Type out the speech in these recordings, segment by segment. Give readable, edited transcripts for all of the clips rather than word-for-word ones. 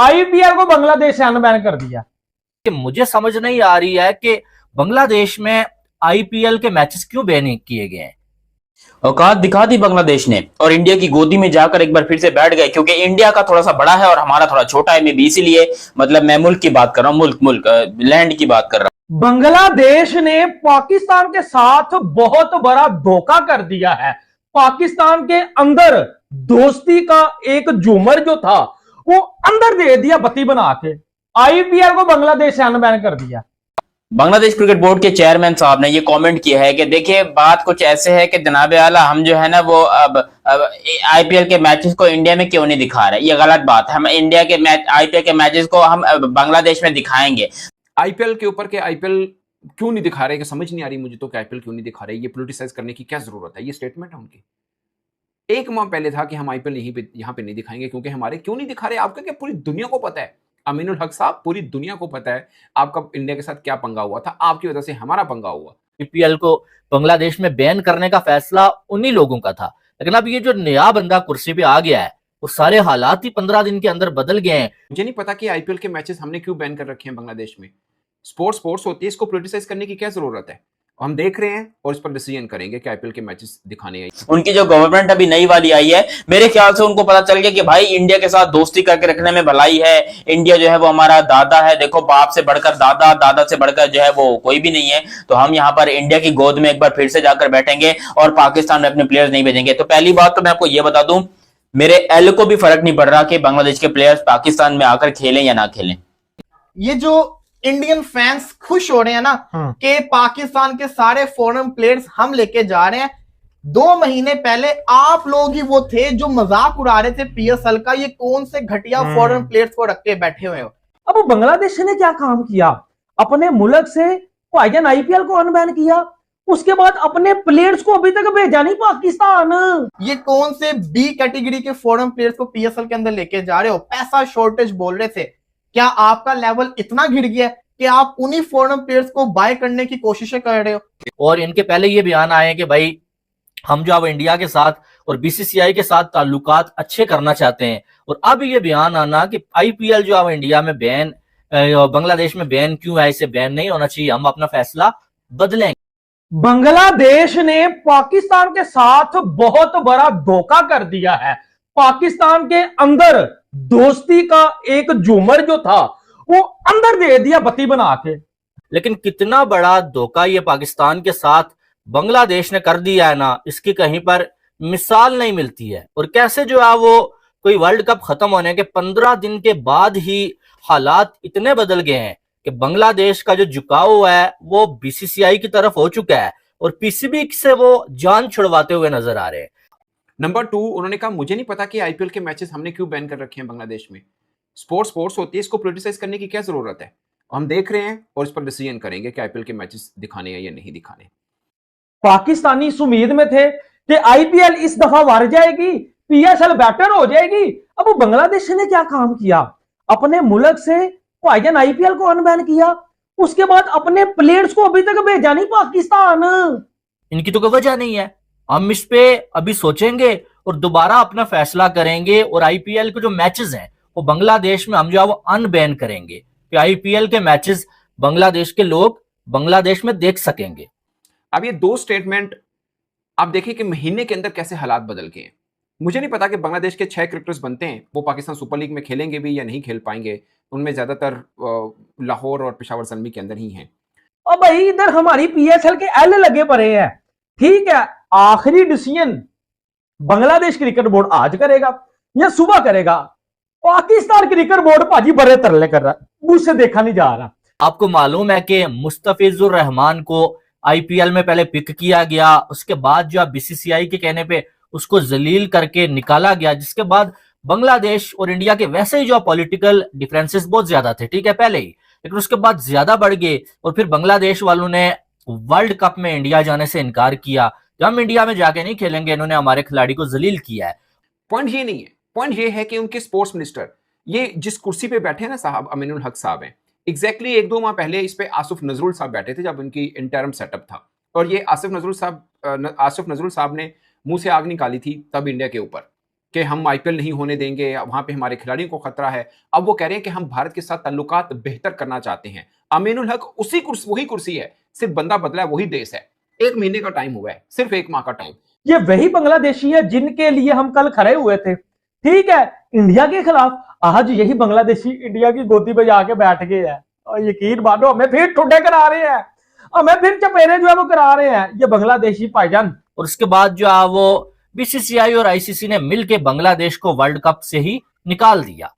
IPL को बांग्लादेश से unban कर दिया। कि मुझे समझ नहीं आ रही है कि बांग्लादेश में आईपीएल के मैचेस क्यों बैन किए गए हैं। औकात दिखा दी बांग्लादेश ने और इंडिया की गोदी में जाकर एक बार फिर से बैठ गए, क्योंकि इंडिया का थोड़ा सा बड़ा है और हमारा थोड़ा छोटा है। मैं भी इसीलिए मतलब मैं मुल्क की बात कर रहा हूँ, मुल्क लैंड की बात कर रहा हूँ। बांग्लादेश ने पाकिस्तान के साथ बहुत बड़ा धोखा कर दिया है। पाकिस्तान के अंदर दोस्ती का एक झूमर जो था वो अंदर दे दिया बत्ती बना के। आईपीएल को बांग्लादेश से अनबैन कर दिया। बांग्लादेश क्रिकेट बोर्ड के चेयरमैन साहब ने ये कमेंट किया है कि देखिए बात कुछ ऐसे है कि जनाब आला हम जो है ना वो अब आईपीएल के मैचेस को इंडिया में क्यों नहीं दिखा रहे, ये गलत बात है। हम इंडिया के मैच आईपीएल के मैचेस को हम बांग्लादेश में दिखाएंगे। आईपीएल के ऊपर के आईपीएल क्यों नहीं दिखा रहे, कि समझ नहीं आ रही मुझे तो कि आईपीएल क्यों नहीं दिखा रहे, ये पोलिटिसाइज करने की क्या जरूरत है। ये स्टेटमेंट है उनकी। एक माह पहले था कि हम आईपीएल यहाँ पे नहीं दिखाएंगे, क्योंकि हमारे क्यों नहीं दिखा रहे आपका, क्या पूरी दुनिया को पता है। अमीनुल हक साहब, पूरी दुनिया को पता है आपका इंडिया के साथ क्या पंगा हुआ था, आपकी वजह से हमारा पंगा हुआ। आईपीएल को बांग्लादेश में बैन करने का फैसला उन्हीं लोगों का था, लेकिन अब ये जो नया बंदा कुर्सी पे आ गया है वो सारे हालात ही 15 दिन के अंदर बदल गए हैं। मुझे नहीं पता कि आईपीएल के मैचेस हमने क्यों बैन कर रखे हैं बांग्लादेश में। स्पोर्ट्स होती है, इसको पोलिटिसाइज करने की क्या जरूरत है। हम देख रहे हैं और इस पर डिसीजन करेंगे कि आईपीएल के मैचेस दिखाने हैं। उनकी जो गवर्नमेंट अभी नई वाली आई है, मेरे ख्याल से उनको पता चल गया कि भाई इंडिया के साथ दोस्ती करके रखने में भलाई है। इंडिया जो है वो हमारा दादा है, देखो बाप से बढ़कर दादा, दादा से बढ़कर जो है वो कोई भी नहीं है। तो हम यहाँ पर इंडिया की गोद में एक बार फिर से जाकर बैठेंगे और पाकिस्तान में अपने प्लेयर्स नहीं भेजेंगे। तो पहली बात तो मैं आपको ये बता दूं, मेरे एल को भी फर्क नहीं पड़ रहा कि बांग्लादेश के प्लेयर्स पाकिस्तान में आकर खेलें या ना खेलें। ये जो इंडियन फैंस खुश हो रहे हैं ना कि पाकिस्तान के सारे फॉरेन प्लेयर्स हम लेके जा रहे हैं, 2 महीने पहले आप लोग ही वो थे जो मजाक उड़ा रहे थे पीएसएल का, ये कौन से घटिया फॉरेन प्लेयर्स को रख के बैठे हुए हो। अब बांग्लादेश ने क्या काम किया, अपने मुल्क से भाईजान आईपीएल को अनबैन किया, उसके बाद अपने प्लेयर्स को अभी तक भेजा नहीं पाकिस्तान। ये कौन से बी कैटेगरी के फॉरेन प्लेयर्स को पीएसएल के अंदर लेके जा रहे हो। पैसा शॉर्टेज बोल रहे थे, क्या आपका लेवल इतना गिर गया कि आप उन्हीं फॉरेन प्लेयर्स को बाय करने की कोशिशें कर रहे हो। और इनके पहले ये बयान आए कि भाई हम जो अब इंडिया के साथ और बीसीसीआई के साथ ताल्लुकात अच्छे करना चाहते हैं, और अब ये बयान आना कि आईपीएल जो अब इंडिया में बैन, बांग्लादेश में बैन क्यों है, इसे बैन नहीं होना चाहिए, हम अपना फैसला बदलेंगे। बांग्लादेश ने पाकिस्तान के साथ बहुत बड़ा धोखा कर दिया है। पाकिस्तान के अंदर दोस्ती का एक झूमर जो था वो अंदर दे दिया बत्ती बना के। लेकिन कितना बड़ा धोखा ये पाकिस्तान के साथ बांग्लादेश ने कर दिया है ना, इसकी कहीं पर मिसाल नहीं मिलती है। और कैसे जो है वो कोई वर्ल्ड कप खत्म होने के 15 दिन के बाद ही हालात इतने बदल गए हैं कि बांग्लादेश का जो झुकाव है वो बीसीसीआई की तरफ हो चुका है और पीसीबी से वो जान छुड़वाते हुए नजर आ रहे हैं। नंबर 2, उन्होंने कहा मुझे नहीं पता कि आईपीएल के मैचेस हमने क्यों बैन कर रखे हैं बांग्लादेश में। स्पोर्ट्स होती है, इसको पोलिटिसाइज करने की क्या जरूरत है। हम देख रहे हैं और इस पर डिसीजन करेंगे कि आईपीएल के मैचेस दिखाने हैं या नहीं दिखाने। पाकिस्तानी इस उम्मीद में थे कि आईपीएल इस दफा हार जाएगी, पीएसएल बेटर हो जाएगी। अब वो बांग्लादेश ने क्या काम किया, अपने मुल्क से भाईजान आईपीएल को अनबैन किया, उसके बाद अपने प्लेयर्स को अभी तक भेजा नहीं पाकिस्तान। इनकी तो कोई वजह नहीं है। हम इस पे अभी सोचेंगे और दोबारा अपना फैसला करेंगे, और आईपीएल के जो मैचेस हैं वो बांग्लादेश में हम जो है वो अनबैन करेंगे कि आईपीएल के मैचेस बांग्लादेश के लोग बांग्लादेश में देख सकेंगे। अब ये 2 स्टेटमेंट आप देखिए कि महीने के अंदर कैसे हालात बदल गए हैं। मुझे नहीं पता कि बांग्लादेश के 6 क्रिकेटर्स बनते हैं वो पाकिस्तान सुपर लीग में खेलेंगे भी या नहीं खेल पाएंगे। उनमें ज्यादातर लाहौर और पेशावर ज़ल्मी के अंदर ही हैं। और भाई इधर हमारी पीएसएल के एल लगे पड़े हैं। ठीक है, आखिरी डिसीजन बांग्लादेश क्रिकेट बोर्ड आज करेगा या सुबह करेगा। पाकिस्तान क्रिकेट बोर्ड भाजी बड़े तरले कर रहा है, मुझसे देखा नहीं जा रहा। आपको मालूम है कि मुस्तफिजुर रहमान को आईपीएल में पहले पिक किया गया, उसके बाद जो बीसीसीआई के कहने पे उसको जलील करके निकाला गया, जिसके बाद बांग्लादेश और इंडिया के वैसे ही जो पॉलिटिकल डिफरेंसेस बहुत ज्यादा थे, ठीक है पहले ही, लेकिन उसके बाद ज्यादा बढ़ गए और फिर बांग्लादेश वालों ने वर्ल्ड कप में इंडिया जाने से इनकार किया कि हम इंडिया में जाके नहीं खेलेंगे, इन्होंने हमारे खिलाड़ी को जलील किया है। पॉइंट ये नहीं है, पॉइंट ये है कि उनके स्पोर्ट्स मिनिस्टर ये जिस कुर्सी पे बैठे हैं ना साहब, अमीनुल हक साहब हैं, एग्जैक्टली 1-2 माह पहले इस पे आसिफ नजरुल साहब बैठे थे जब उनकी इंटरम सेटअप था, और ये आसिफ नजरुल साहब ने मुंह से आग निकाली थी तब इंडिया के ऊपर कि हम आईपीएल नहीं होने देंगे, वहां पे हमारे खिलाड़ियों को खतरा है। अब वो कह रहे हैं कि हम भारत के साथ ताल्लुकात बेहतर करना चाहते हैं। अमीनुल हक वही कुर्सी है, सिर्फ बंदा बदला है, वही देश है। 1 महीने का टाइम हुआ है, सिर्फ 1 माह का टाइम। ये वही बांग्लादेशी है जिनके लिए हम कल खड़े हुए थे, ठीक है, इंडिया के खिलाफ। आज यही बांग्लादेशी इंडिया की गोदी पे जाके बैठ गए हैं और यकीन मानो हमें फिर ठुड्डे करा रहे हैं, हमें फिर चपेरे जो है वो करा रहे हैं ये बांग्लादेशी भाईजान। और उसके बाद जो है वो बीसीसीआई और आईसीसी ने मिलकर बांग्लादेश को वर्ल्ड कप से ही निकाल दिया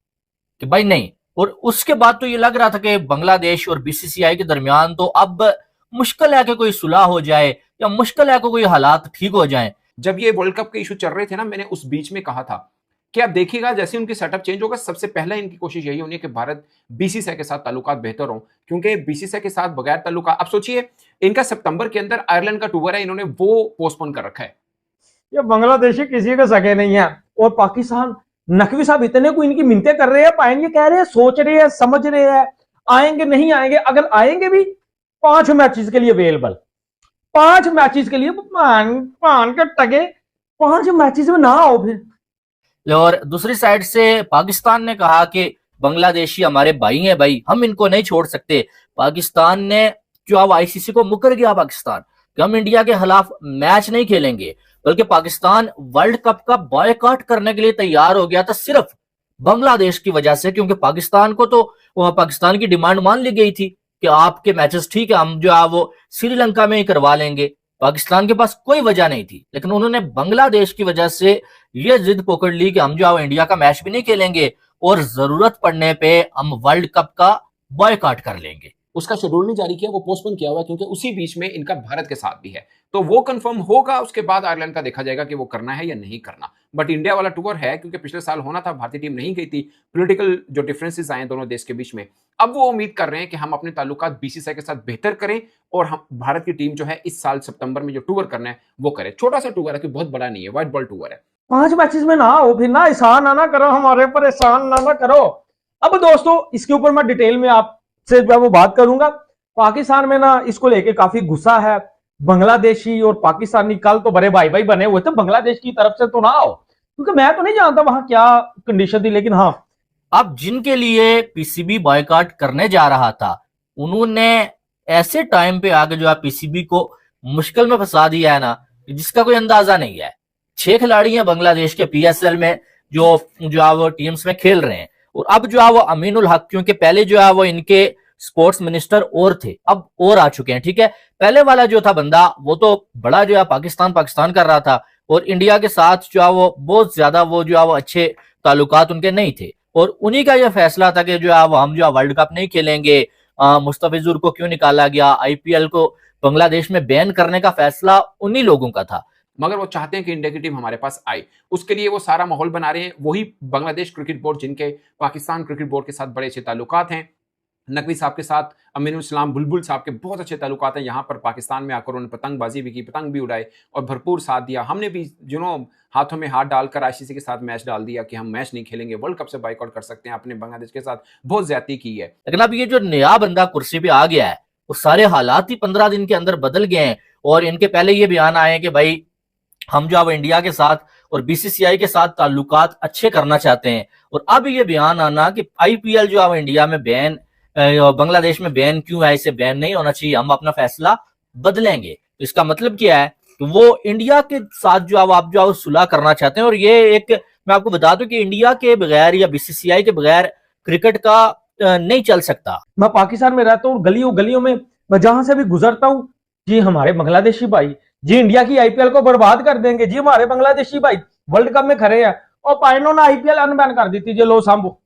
कि भाई नहीं। और उसके बाद तो ये लग रहा था कि बांग्लादेश और बीसीसीआई के दरमियान तो अब मुश्किल है कि कोई सुलह हो जाए या मुश्किल है कि कोई हालात ठीक हो जाए। जब ये वर्ल्ड कप के इशू चल रहे थे ना, मैंने उस बीच में कहा था कि आप देखिएगा जैसे उनकी सेटअप चेंज होगा, सबसे पहले इनकी कोशिश यही होनी है कि भारत बीसीसीआई के साथ ताल्लुकात बेहतर हो, क्योंकि बीसीसीआई के साथ बगैर ताल्लुकात, आप सोचिए इनका सितंबर के अंदर आयरलैंड का टूर है, इन्होंने वो पोस्टपोन कर रखा है। ये बांग्लादेशी किसी के सके नहीं है। और पाकिस्तान नकवी साहब इतने को इनकी मिन्नतें कर रहे हैं, पाएंगे कह रहे हैं, सोच रहे हैं, समझ रहे हैं, आएंगे नहीं आएंगे। अगर आएंगे भी 5 मैचेस के लिए अवेलेबल, 5 मैचेस के लिए पान के टगे 5 मैचेस में ना आओ फिर। और दूसरी साइड से पाकिस्तान ने कहा कि बांग्लादेशी हमारे भाई हैं भाई, हम इनको नहीं छोड़ सकते। पाकिस्तान ने जो अब आईसीसी को मुकर गया पाकिस्तान कि हम इंडिया के खिलाफ मैच नहीं खेलेंगे, बल्कि पाकिस्तान वर्ल्ड कप का बॉयकॉट करने के लिए तैयार हो गया था सिर्फ बांग्लादेश की वजह से, क्योंकि पाकिस्तान को तो पाकिस्तान की डिमांड मान ली गई थी कि आपके मैचेस ठीक है हम जो है वो श्रीलंका में ही करवा लेंगे। पाकिस्तान के पास कोई वजह नहीं थी, लेकिन उन्होंने बांग्लादेश की वजह से ये जिद पकड़ ली कि हम जो है इंडिया का मैच भी नहीं खेलेंगे और जरूरत पड़ने पे हम वर्ल्ड कप का बॉयकॉट कर लेंगे। उसका शेड्यूल नहीं जारी किया, वो पोस्टपोन किया हुआ है, क्योंकि उसी बीच में इनका भारत के साथ भी है, तो वो कंफर्म होगा। उसके बाद आयरलैंड का देखा जाएगा कि वो करना है या नहीं करना। बट इंडिया वाला टूर है, क्योंकि पिछले साल होना था, भारतीय टीम नहीं गई थी, पॉलिटिकल जो डिफरेंसेस आए दोनों देश के बीच में। अब वो उम्मीद कर रहे हैं कि हम अपने ताल्लुकात बीसीसीआई के साथ बेहतर करें और हम भारत की टीम जो है इस साल सितंबर में जो टूर करना है वो करे। छोटा सा टूर है, कि बहुत बड़ा नहीं है, व्हाइट बॉल टूर है। 5 मैचेस में ना आओ फिर, ना एहसान ना करो हमारे ऊपर, एहसान ना करो। अब दोस्तों इसके ऊपर मैं डिटेल में आपसे वो बात करूंगा। पाकिस्तान में ना इसको लेके काफी गुस्सा है। बांग्लादेशी और पाकिस्तानी कल तो बड़े भाई भाई बने हुए थे, बांग्लादेश की तरफ से तो ना आओ, क्योंकि मैं तो नहीं जानता वहां क्या कंडीशन थी। लेकिन हाँ, अब जिनके लिए पीसीबी बॉयकॉट करने जा रहा था उन्होंने ऐसे टाइम पे आगे जो है पीसीबी को मुश्किल में फंसा दिया है ना, जिसका कोई अंदाजा नहीं है। 6 खिलाड़ी हैं बांग्लादेश के पीएसएल में जो है वो टीम्स में खेल रहे हैं। और अब जो है वो अमीनुल हक, क्योंकि पहले जो है वो इनके स्पोर्ट्स मिनिस्टर और थे, अब और आ चुके हैं, ठीक है। पहले वाला जो था बंदा वो तो बड़ा जो है पाकिस्तान कर रहा था और इंडिया के साथ जो है वो बहुत ज्यादा वो जो है वो अच्छे ताल्लुकात उनके नहीं थे। और उन्हीं का यह फैसला था कि जो है वो हम जो है वर्ल्ड कप नहीं खेलेंगे। मुस्तफिजुर को क्यों निकाला गया, आईपीएल को बांग्लादेश में बैन करने का फैसला उन्हीं लोगों का था। मगर वो चाहते हैं कि इंडिया की टीम हमारे पास आए, उसके लिए वो सारा माहौल बना रहे हैं। वही बांग्लादेश क्रिकेट बोर्ड, जिनके पाकिस्तान क्रिकेट बोर्ड के साथ बड़े अच्छे ताल्लुकात हैं। नकवी साहब के साथ अमीनुल इस्लाम बुलबुल साहब के बहुत अच्छे ताल्लुकात हैं। यहाँ पर पाकिस्तान में आकर उन्होंने पतंगबाजी भी की, पतंग भी उड़ाए और भरपूर साथ दिया। हमने भी हाथों में हाथ डालकर आईसीसी के साथ मैच डाल दिया कि हम मैच नहीं खेलेंगे, वर्ल्ड कप से बाइकआउट कर सकते हैं। अपने बांग्लादेश के साथ बहुत ज्यादती की है। लेकिन अब ये जो नया बंदा कुर्सी पे आ गया है, वो सारे हालात ही 15 दिन के अंदर बदल गए हैं। और इनके पहले ये बयान आए कि भाई हम जो अब इंडिया के साथ और बीसीसीआई के साथ ताल्लुकात अच्छे करना चाहते हैं। और अब ये बयान आना कि आईपीएल जो अब इंडिया में बैन, बांग्लादेश में बैन क्यों है, इसे बैन नहीं होना चाहिए, हम अपना फैसला बदलेंगे। तो इसका मतलब क्या है कि वो इंडिया के साथ जो आप जो सुलह करना चाहते हैं। और ये एक मैं आपको बता दूं कि इंडिया के बगैर या बीसीसीआई के बगैर क्रिकेट का नहीं चल सकता। मैं पाकिस्तान में रहता हूँ, गलियों में मैं जहां से भी गुजरता हूँ, जी हमारे बांग्लादेशी भाई जी इंडिया की आईपीएल को बर्बाद कर देंगे, जी हमारे बांग्लादेशी भाई वर्ल्ड कप में खड़े हैं। और पाइनो ने आईपीएल अनबैन कर दी थी, जो लो सांभो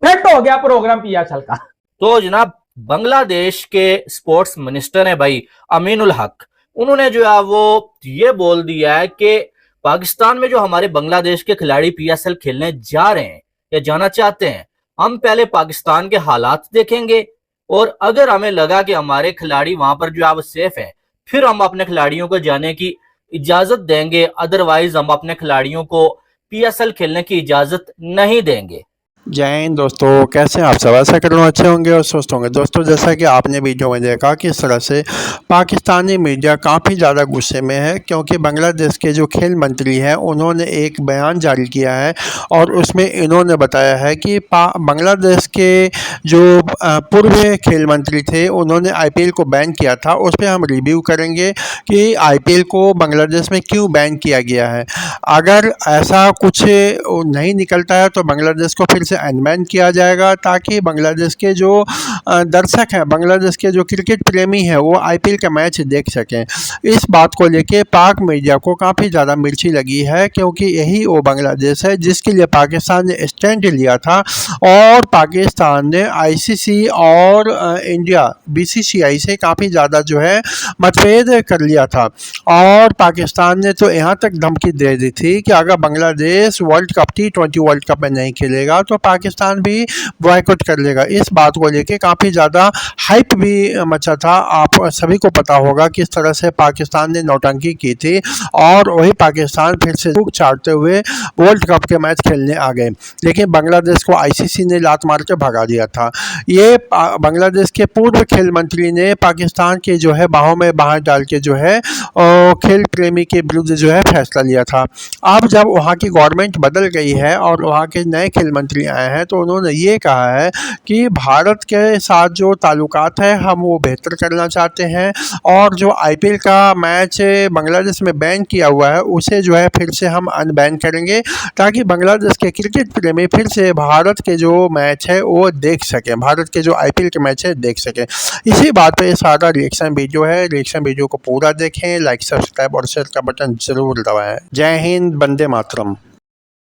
फिट हो गया प्रोग्राम पीएसएल का। तो जनाब बांग्लादेश के स्पोर्ट्स मिनिस्टर है भाई अमीनुल हक, उन्होंने जो है वो ये बोल दिया है कि पाकिस्तान में जो हमारे बांग्लादेश के खिलाड़ी पीएसएल खेलने जा रहे हैं या जाना चाहते हैं, हम पहले पाकिस्तान के हालात देखेंगे और अगर हमें लगा कि हमारे खिलाड़ी वहां पर जो है वो सेफ है, फिर हम अपने खिलाड़ियों को जाने की इजाजत देंगे। अदरवाइज हम अपने खिलाड़ियों को पीएसएल खेलने की इजाजत नहीं देंगे। जय हिंद दोस्तों, कैसे हैं आप सब। आशा कर रहा हूँ अच्छे होंगे और स्वस्थ होंगे। दोस्तों, जैसा कि आपने वीडियो में देखा कि इस तरह से पाकिस्तानी मीडिया काफ़ी ज़्यादा गुस्से में है, क्योंकि बांग्लादेश के जो खेल मंत्री हैं उन्होंने एक बयान जारी किया है और उसमें इन्होंने बताया है कि बांग्लादेश के जो पूर्व खेल मंत्री थे उन्होंने IPL को बैन किया था। उस पर हम रिव्यू करेंगे कि IPL को बांग्लादेश में क्यों बैन किया गया है। अगर ऐसा कुछ नहीं निकलता है तो बांग्लादेश को फिर से अनबैन किया जाएगा, ताकि बांग्लादेश के जो दर्शक हैं, बांग्लादेश के जो क्रिकेट प्रेमी हैं, वो IPL का मैच देख सकें। इस बात को लेके पाक मीडिया को काफ़ी ज़्यादा मिर्ची लगी है, क्योंकि यही वो बांग्लादेश है जिसके लिए पाकिस्तान ने स्टैंड लिया था और पाकिस्तान ने ICC और इंडिया BCCI से काफ़ी ज़्यादा जो है मतभेद कर लिया था। और पाकिस्तान ने तो यहाँ तक धमकी दे दी थी कि अगर Bangladesh world cup T20 world cup में नहीं खेलेगा तो पाकिस्तान भी बॉयकॉट कर लेगा। इस बात को लेके काफ़ी ज़्यादा हाइप भी मचा था। आप सभी को पता होगा किस तरह से पाकिस्तान ने नौटंकी की थी और वही पाकिस्तान फिर से धूप चाटते हुए वर्ल्ड कप के मैच खेलने आ गए, लेकिन बांग्लादेश को ICC ने लात मार के भगा दिया था। ये बांग्लादेश के पूर्व खेल मंत्री ने पाकिस्तान के जो है बाहों में बाहर डाल के जो है खेल प्रेमी के विरुद्ध जो है फैसला लिया था। अब जब वहाँ की गवर्नमेंट बदल गई है और वहाँ के नए खेल मंत्री आए हैं तो उन्होंने ये कहा है कि भारत के साथ जो ताल्लुकात है हम वो बेहतर करना चाहते हैं, और जो IPL का मैच बांग्लादेश में बैन किया हुआ है उसे जो है फिर से हम अनबैन करेंगे, ताकि बांग्लादेश के क्रिकेट प्रेमी फिर से भारत के जो मैच है वो देख सकें, भारत के जो IPL के मैच है देख सकें। इसी बात पे सारा रिएक्शन वीडियो है। रिएक्शन वीडियो को पूरा देखें, लाइक, सब्सक्राइब और शेयर का बटन जरूर दबाएं। जय हिंद, वंदे मातरम।